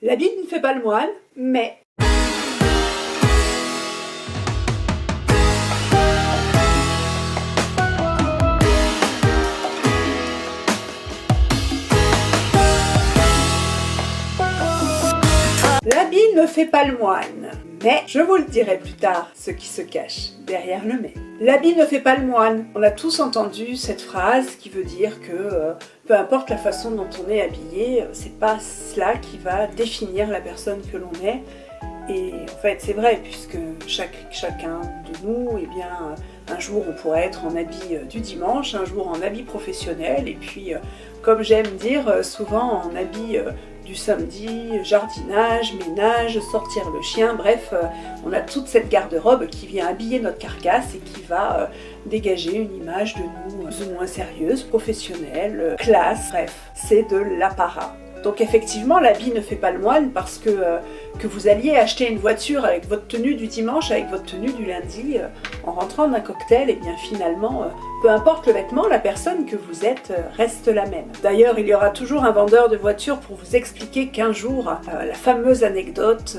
L'habit ne fait pas le moine, mais... L'habit ne fait pas le moine, mais je vous le dirai plus tard, ce qui se cache derrière le mais. L'habit ne fait pas le moine. On a tous entendu cette phrase qui veut dire que peu importe la façon dont on est habillé, c'est pas cela qui va définir la personne que l'on est. Et en fait c'est vrai, puisque chacun de nous, eh bien, un jour on pourrait être en habit du dimanche, un jour en habit professionnel, et puis comme j'aime dire souvent en habit du samedi, jardinage, ménage, sortir le chien, bref, on a toute cette garde-robe qui vient habiller notre carcasse et qui va dégager une image de nous plus ou moins sérieuse, professionnelle, classe, bref, c'est de l'apparat. Donc effectivement, l'habit ne fait pas le moine, parce que vous alliez acheter une voiture avec votre tenue du dimanche, avec votre tenue du lundi, en rentrant d'un cocktail, et bien finalement, peu importe le vêtement, la personne que vous êtes reste la même. D'ailleurs, il y aura toujours un vendeur de voitures pour vous expliquer qu'un jour, la fameuse anecdote,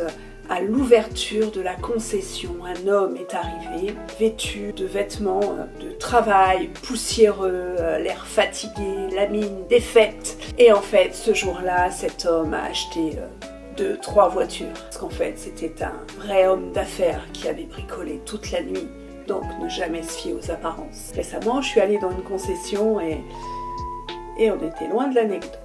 à l'ouverture de la concession, un homme est arrivé, vêtu de vêtements de travail, poussiéreux, l'air fatigué, la mine défaite. Et en fait, ce jour-là, cet homme a acheté 2-3 voitures. Parce qu'en fait, c'était un vrai homme d'affaires qui avait bricolé toute la nuit. Donc, ne jamais se fier aux apparences. Récemment, je suis allée dans une concession et on était loin de l'anecdote.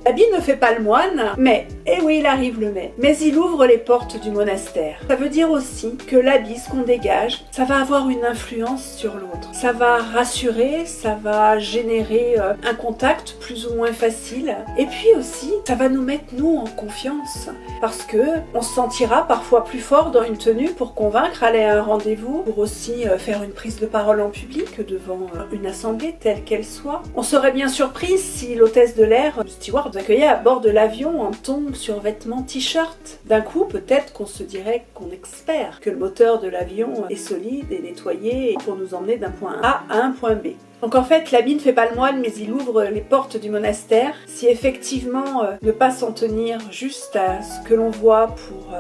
L'habit ne fait pas le moine, mais, et oui, il arrive le mais il ouvre les portes du monastère. Ça veut dire aussi que l'habit, ce qu'on dégage, ça va avoir une influence sur l'autre. Ça va rassurer, ça va générer un contact plus ou moins facile. Et puis aussi, ça va nous mettre, nous, en confiance. Parce que on se sentira parfois plus fort dans une tenue pour convaincre, aller à un rendez-vous, pour aussi faire une prise de parole en public devant une assemblée telle qu'elle soit. On serait bien surprise si l'hôtesse de l'air, le steward, nous accueillait à bord de l'avion en tongs, survêtement, t-shirt. D'un coup, peut-être qu'on se dirait qu'on espère que le moteur de l'avion est solide et nettoyé pour nous emmener d'un point A à un point B. Donc en fait, l'habit ne fait pas le moine, mais il ouvre les portes du monastère. Si effectivement, ne pas s'en tenir juste à ce que l'on voit pour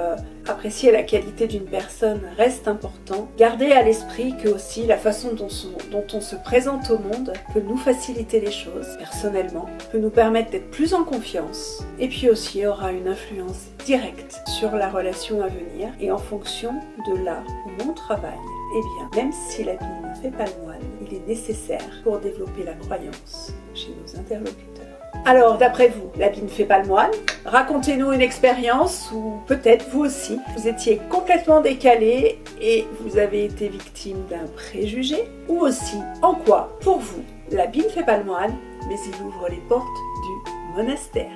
apprécier la qualité d'une personne reste important, gardez à l'esprit que aussi la façon dont on se présente au monde peut nous faciliter les choses, personnellement, peut nous permettre d'être plus en confiance, et puis aussi aura une influence directe sur la relation à venir, et en fonction de là où on travaille. Eh bien, même si l'habit ne fait pas le moine, il est nécessaire pour développer la croyance chez nos interlocuteurs. Alors, d'après vous, l'habit ne fait pas le moine? Racontez-nous une expérience où peut-être vous aussi, vous étiez complètement décalé et vous avez été victime d'un préjugé. Ou aussi, en quoi, pour vous, l'habit ne fait pas le moine, mais il ouvre les portes du monastère.